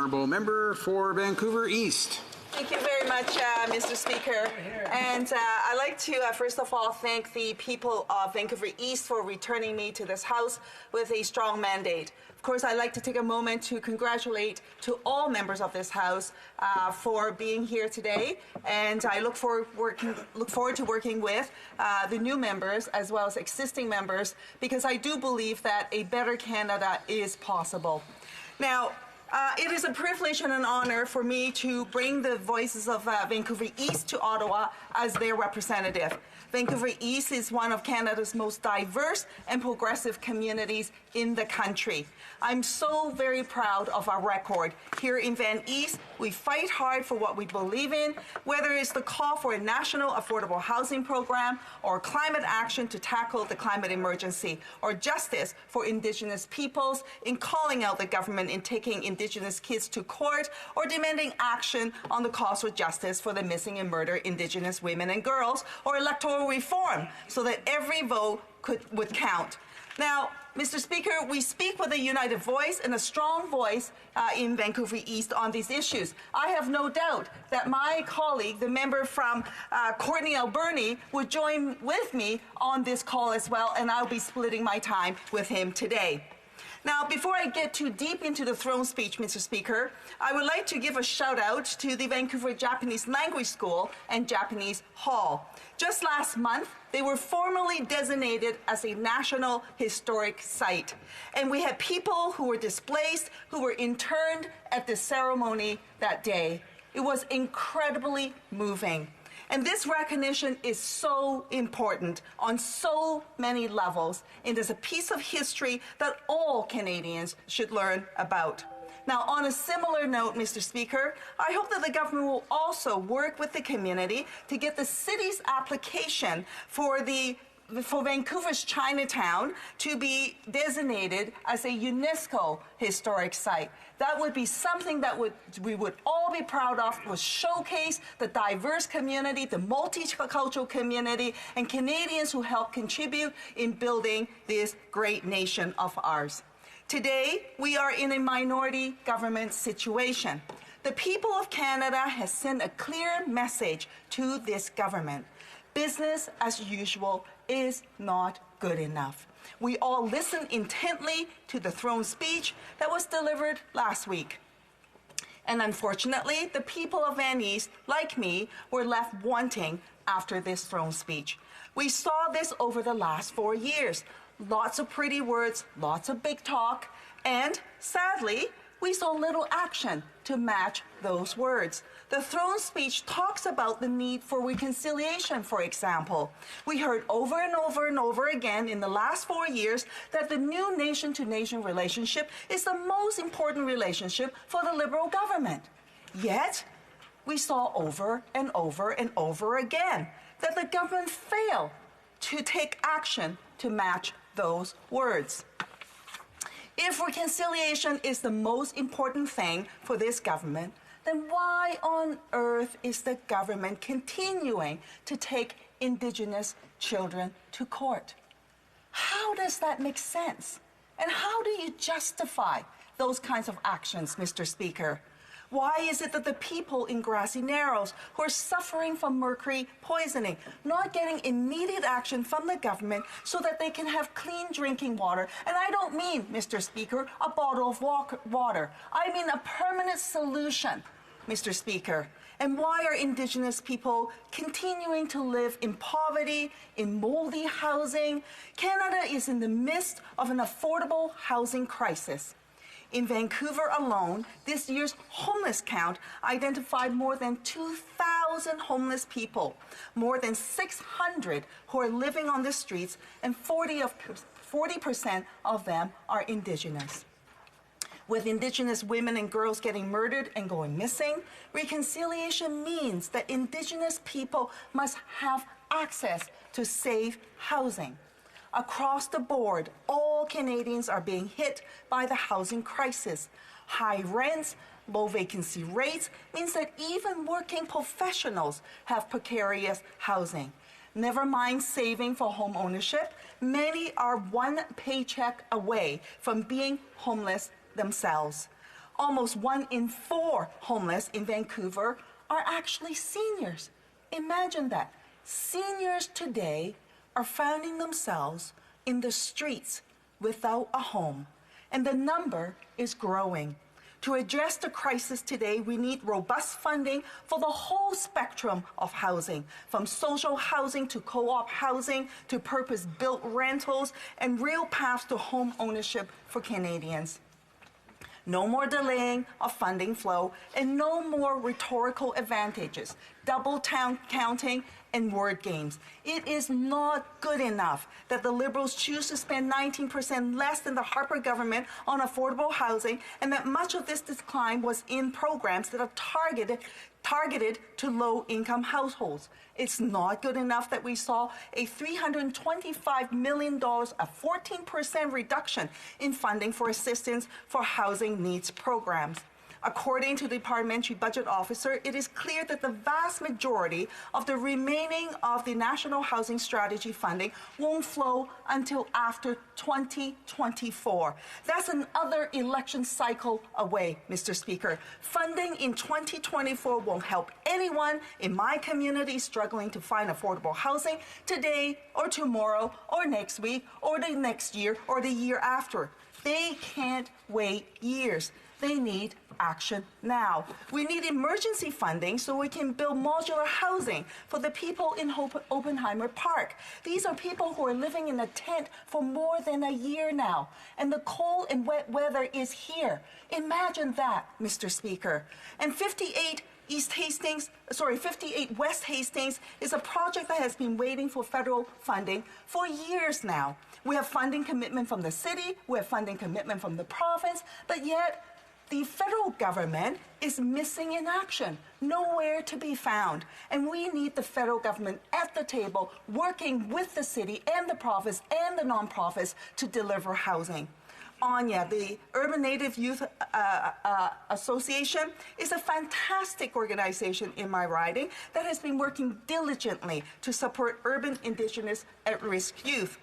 Honourable Member for Vancouver East. Thank you very much, Mr. Speaker. And I'd like to, first of all, thank the people of Vancouver East for returning me to this House with a strong mandate. Of course, I'd like to take a moment to congratulate to all members of this House for being here today. And I look forward to working with the new members as well as existing members, because I do believe that a better Canada is possible. Now, it is a privilege and an honor for me to bring the voices of Vancouver East to Ottawa as their representative. Vancouver East is one of Canada's most diverse and progressive communities in the country. I'm so very proud of our record. Here in Van East, we fight hard for what we believe in, whether it's the call for a national affordable housing program, or climate action to tackle the climate emergency, or justice for Indigenous peoples in calling out the government in taking Indigenous kids to court, or demanding action on the cause for justice for the missing and murdered Indigenous women and girls, or electoral reform so that every vote would count. Now, Mr. Speaker, we speak with a united voice and a strong voice in Vancouver East on these issues. I have no doubt that my colleague, the member from Courtney Alberni, would join with me on this call as well, and I'll be splitting my time with him today. Now, before I get too deep into the throne speech, Mr. Speaker, I would like to give a shout out to the Vancouver Japanese Language School and Japanese Hall. Just last month, they were formally designated as a National Historic Site. And we had people who were displaced, who were interned at the ceremony that day. It was incredibly moving. And this recognition is so important on so many levels. It is a piece of history that all Canadians should learn about. Now, on a similar note, Mr. Speaker, I hope that the government will also work with the community to get the city's application for Vancouver's Chinatown to be designated as a UNESCO historic site. That would be something that we would all be proud of, would showcase the diverse community, the multicultural community, and Canadians who help contribute in building this great nation of ours. Today, we are in a minority government situation. The people of Canada has sent a clear message to this government. Business as usual is not good enough. We all listened intently to the throne speech that was delivered last week. And unfortunately, the people of Van East, like me, were left wanting after this throne speech. We saw this over the last 4 years. Lots of pretty words, lots of big talk, and sadly, we saw little action to match those words. The throne speech talks about the need for reconciliation, for example. We heard over and over and over again in the last 4 years that the new nation-to-nation relationship is the most important relationship for the Liberal government. Yet, we saw over and over and over again that the government failed to take action to match those words. If reconciliation is the most important thing for this government, then why on earth is the government continuing to take Indigenous children to court? How does that make sense? And how do you justify those kinds of actions, Mr. Speaker? Why is it that the people in Grassy Narrows who are suffering from mercury poisoning not getting immediate action from the government so that they can have clean drinking water? And I don't mean, Mr. Speaker, a bottle of water. I mean a permanent solution, Mr. Speaker. And why are Indigenous people continuing to live in poverty, in moldy housing? Canada is in the midst of an affordable housing crisis. In Vancouver alone, this year's homeless count identified more than 2,000 homeless people, more than 600 who are living on the streets, and 40% of them are Indigenous. With Indigenous women and girls getting murdered and going missing, reconciliation means that Indigenous people must have access to safe housing. Across the board, all Canadians are being hit by the housing crisis. High rents, low vacancy rates means that even working professionals have precarious housing. Never mind saving for home ownership, many are one paycheck away from being homeless themselves. Almost 1 in 4 homeless in Vancouver are actually seniors. Imagine that. Seniors today are finding themselves in the streets without a home, and the number is growing. To address the crisis today, we need robust funding for the whole spectrum of housing, from social housing to co-op housing to purpose-built rentals and real paths to home ownership for Canadians. No more delaying of funding flow and no more rhetorical advantages, double counting and word games. It is not good enough that the Liberals choose to spend 19% less than the Harper government on affordable housing, and that much of this decline was in programs that are targeted to low-income households. It's not good enough that we saw a $325 million, a 14% reduction in funding for assistance for housing needs programs. According to the parliamentary budget officer, it is clear that the vast majority of the remaining of the National Housing Strategy funding won't flow until after 2024. That's another election cycle away, Mr. Speaker. Funding in 2024 won't help anyone in my community struggling to find affordable housing today or tomorrow or next week or the next year or the year after. They can't wait years. They need action now. We need emergency funding so we can build modular housing for the people in Oppenheimer Park. These are people who are living in a tent for more than a year now, and the cold and wet weather is here. Imagine that, Mr. Speaker. And 58 West Hastings is a project that has been waiting for federal funding for years now. We have funding commitment from the city, we have funding commitment from the province, but yet the federal government is missing in action, nowhere to be found. And we need the federal government at the table working with the city and the province and the nonprofits to deliver housing. Anya, the Urban Native Youth Association, is a fantastic organization in my riding that has been working diligently to support urban Indigenous at-risk youth.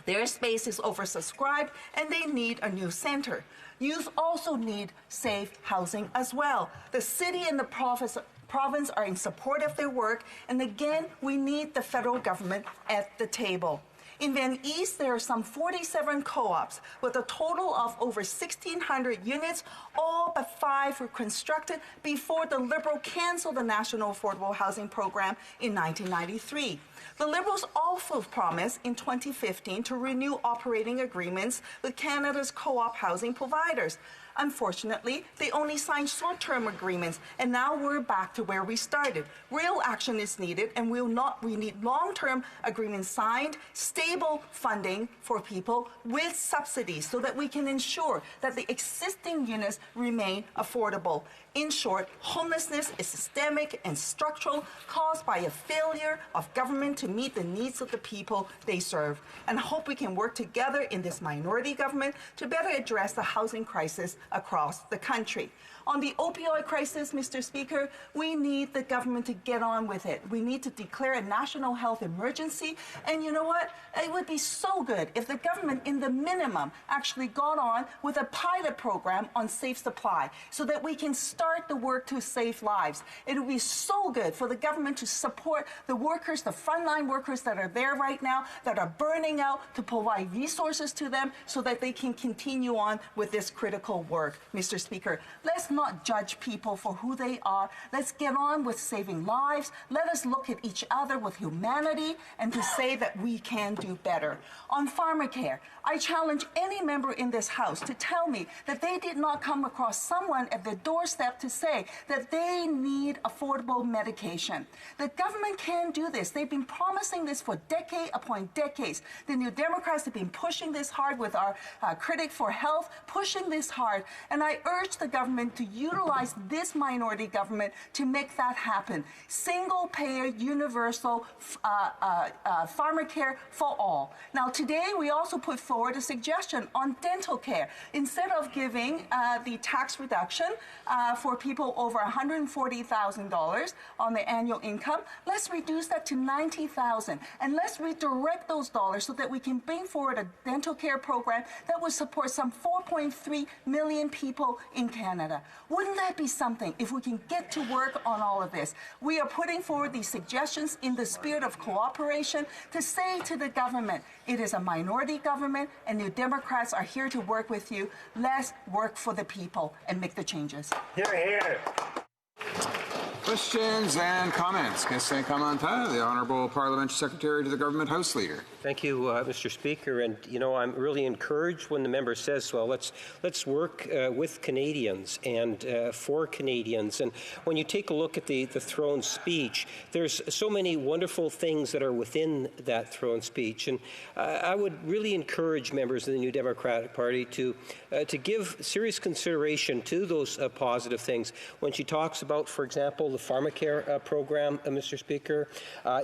Their space is oversubscribed and they need a new center. Youth also need safe housing as well. The city and the province are in support of their work, and again, we need the federal government at the table. In Van East, there are some 47 co-ops with a total of over 1,600 units. All but 5 were constructed before the Liberal canceled the National Affordable Housing Program in 1993. The Liberals also promised in 2015 to renew operating agreements with Canada's co-op housing providers. Unfortunately, they only signed short-term agreements, and now we're back to where we started. Real action is needed, and we need long-term agreements signed, stable funding for people with subsidies so that we can ensure that the existing units remain affordable. In short, homelessness is systemic and structural, caused by a failure of government to meet the needs of the people they serve. And I hope we can work together in this minority government to better address the housing crisis across the country. On the opioid crisis, Mr. Speaker, we need the government to get on with it. We need to declare a national health emergency. And you know what? It would be so good if the government, in the minimum, actually got on with a pilot program on safe supply so that we can start the work to save lives. It would be so good for the government to support the workers, the frontline workers that are there right now, that are burning out, to provide resources to them so that they can continue on with this critical work. Mr. Speaker, let's not judge people for who they are. Let's get on with saving lives. Let us look at each other with humanity and to say that we can do better. On Pharmacare, I challenge any member in this House to tell me that they did not come across someone at their doorstep to say that they need affordable medication. The government can do this. They've been promising this for decade upon decades. The New Democrats have been pushing this hard with our critic for health, pushing this hard. And I urge the government to utilize this minority government to make that happen. Single-payer, universal Pharmacare for all. Now, today we also put forward a suggestion on dental care. Instead of giving the tax reduction for people over $140,000 on the annual income, let's reduce that to $90,000, and let's redirect those dollars so that we can bring forward a dental care program that would support some 4.3 million million people in Canada. Wouldn't that be something if we can get to work on all of this? We are putting forward these suggestions in the spirit of cooperation to say to the government, it is a minority government and New Democrats are here to work with you. Let's work for the people and make the changes. Hear, hear. Questions and comments? Question commentaire, the Honourable Parliamentary Secretary to the Government House Leader. Thank you, Mr. Speaker. And I'm really encouraged when the member says, well, let's work with Canadians and for Canadians. And when you take a look at the throne speech, there's so many wonderful things that are within that throne speech. And I would really encourage members of the New Democratic Party to give serious consideration to those positive things. When she talks about, for example, the Pharmacare program, Mr. Speaker,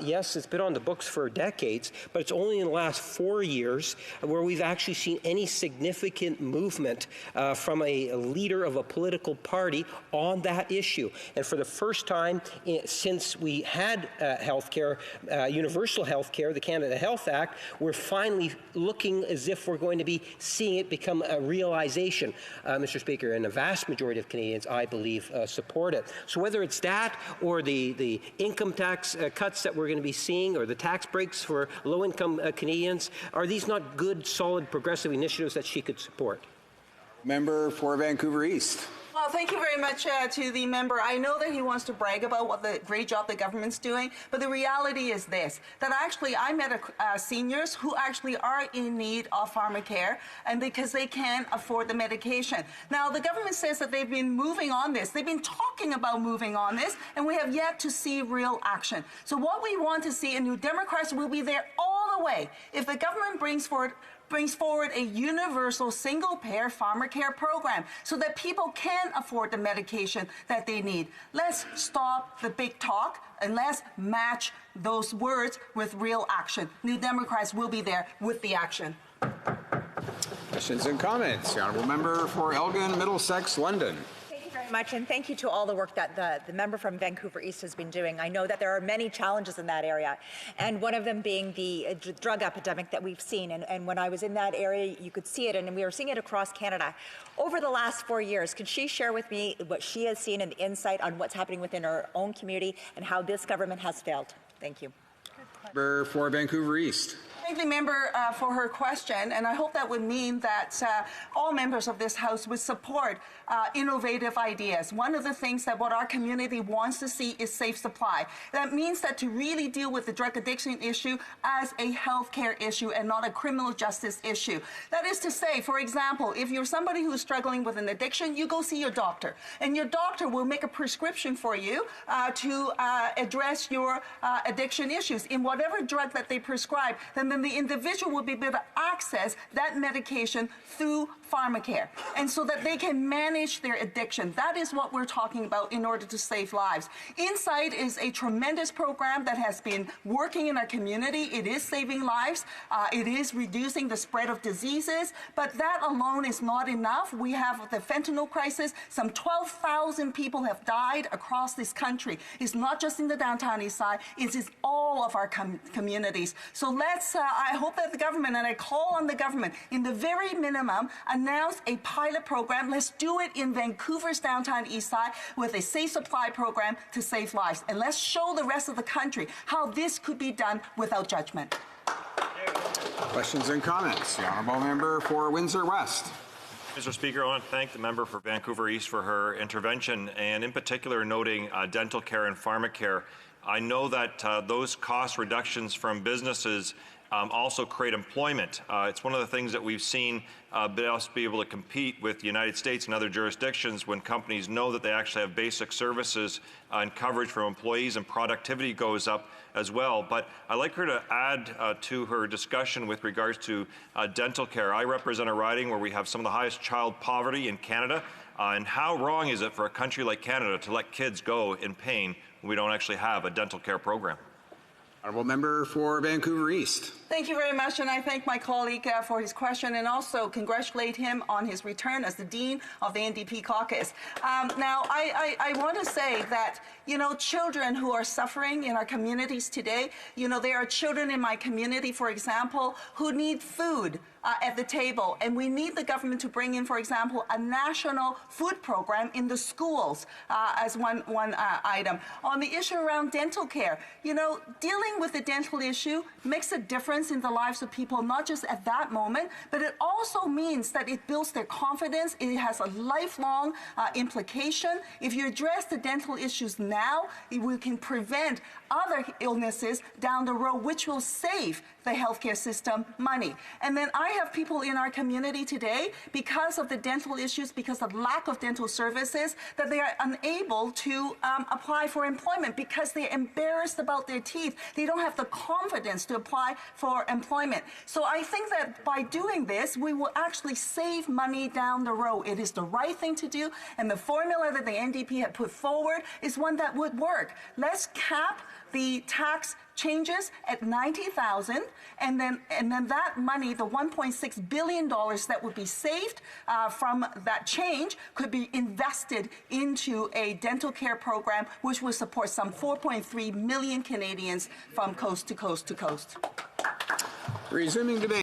yes, it's been on the books for decades, but it's only in the last 4 years where we've actually seen any significant movement from a leader of a political party on that issue. And for the first time since we had healthcare, universal healthcare, the Canada Health Act, we're finally looking as if we're going to be seeing it become a realization, Mr. Speaker, and a vast majority of Canadians, I believe, support it. So whether it's that or the income tax cuts that we're going to be seeing, or the tax breaks for low-income Canadians, are these not good, solid, progressive initiatives that she could support? Member for Vancouver East. Well, thank you very much to the member. I know that he wants to brag about what the great job the government's doing, but the reality is this, that actually I met seniors who actually are in need of Pharmacare, and because they can't afford the medication. Now, the government says that they've been moving on this. They've been talking about moving on this, and we have yet to see real action. So what we want to see, and New Democrats will be there all the way, if the government brings forward a universal single-payer Pharmacare program so that people can afford the medication that they need. Let's stop the big talk and let's match those words with real action. New Democrats will be there with the action. Questions and comments. The Honourable Member for Elgin, Middlesex, London. Much, and thank you to all the work that the member from Vancouver East has been doing. I know that there are many challenges in that area, and one of them being the drug epidemic that we've seen. And when I was in that area, you could see it, and we were seeing it across Canada. Over the last 4 years, could she share with me what she has seen and the insight on what's happening within her own community and how this government has failed? Thank you. Member for Vancouver East. Thank the member for her question, and I hope that would mean that all members of this House would support innovative ideas. One of the things that what our community wants to see is safe supply. That means that to really deal with the drug addiction issue as a healthcare issue and not a criminal justice issue. That is to say, for example, if you're somebody who's struggling with an addiction, you go see your doctor, and your doctor will make a prescription for you to address your addiction issues in whatever drug that they prescribe. Then the individual will be able to access that medication through Pharmacare, and so that they can manage their addiction. That is what we're talking about in order to save lives. Insight is a tremendous program that has been working in our community. It is saving lives. It is reducing the spread of diseases, but that alone is not enough. We have the fentanyl crisis. Some 12,000 people have died across this country. It's not just in the downtown east side. It is all of our communities. So let's, I hope that the government, and I call on the government, in the very minimum, announce a pilot program. Let's do it in Vancouver's downtown east side with a safe supply program to save lives. And let's show the rest of the country how this could be done without judgment. Questions and comments. The Honourable Member for Windsor West. Mr. Speaker, I want to thank the member for Vancouver East for her intervention, and in particular noting dental care and Pharmacare. I know that those cost reductions from businesses also create employment. It's one of the things that we've seen us be able to compete with the United States and other jurisdictions when companies know that they actually have basic services and coverage for employees, and productivity goes up as well. But I'd like her to add to her discussion with regards to dental care. I represent a riding where we have some of the highest child poverty in Canada. And how wrong is it for a country like Canada to let kids go in pain when we don't actually have a dental care program? Honourable Member for Vancouver East. Thank you very much, and I thank my colleague for his question, and also congratulate him on his return as the Dean of the NDP caucus. Now, I want to say that, children who are suffering in our communities today, there are children in my community, for example, who need food, at the table, and we need the government to bring in, for example, a national food program in the schools as one item. On the issue around dental care, you know, dealing with the dental issue makes a difference in the lives of people, not just at that moment, but it also means that it builds their confidence. It has a lifelong implication. If you address the dental issues now, we can prevent other illnesses down the road, which will save the healthcare system money. And then I have people in our community today, because of the dental issues, because of lack of dental services, that they are unable to apply for employment because they're embarrassed about their teeth. They don't have the confidence to apply for employment. So I think that by doing this, we will actually save money down the road. It is the right thing to do, and the formula that the NDP had put forward is one that would work. Let's cap the tax changes at $90,000, and then that money, the $1.6 billion that would be saved from that change, could be invested into a dental care program, which will support some 4.3 million Canadians from coast to coast to coast. Resuming debate.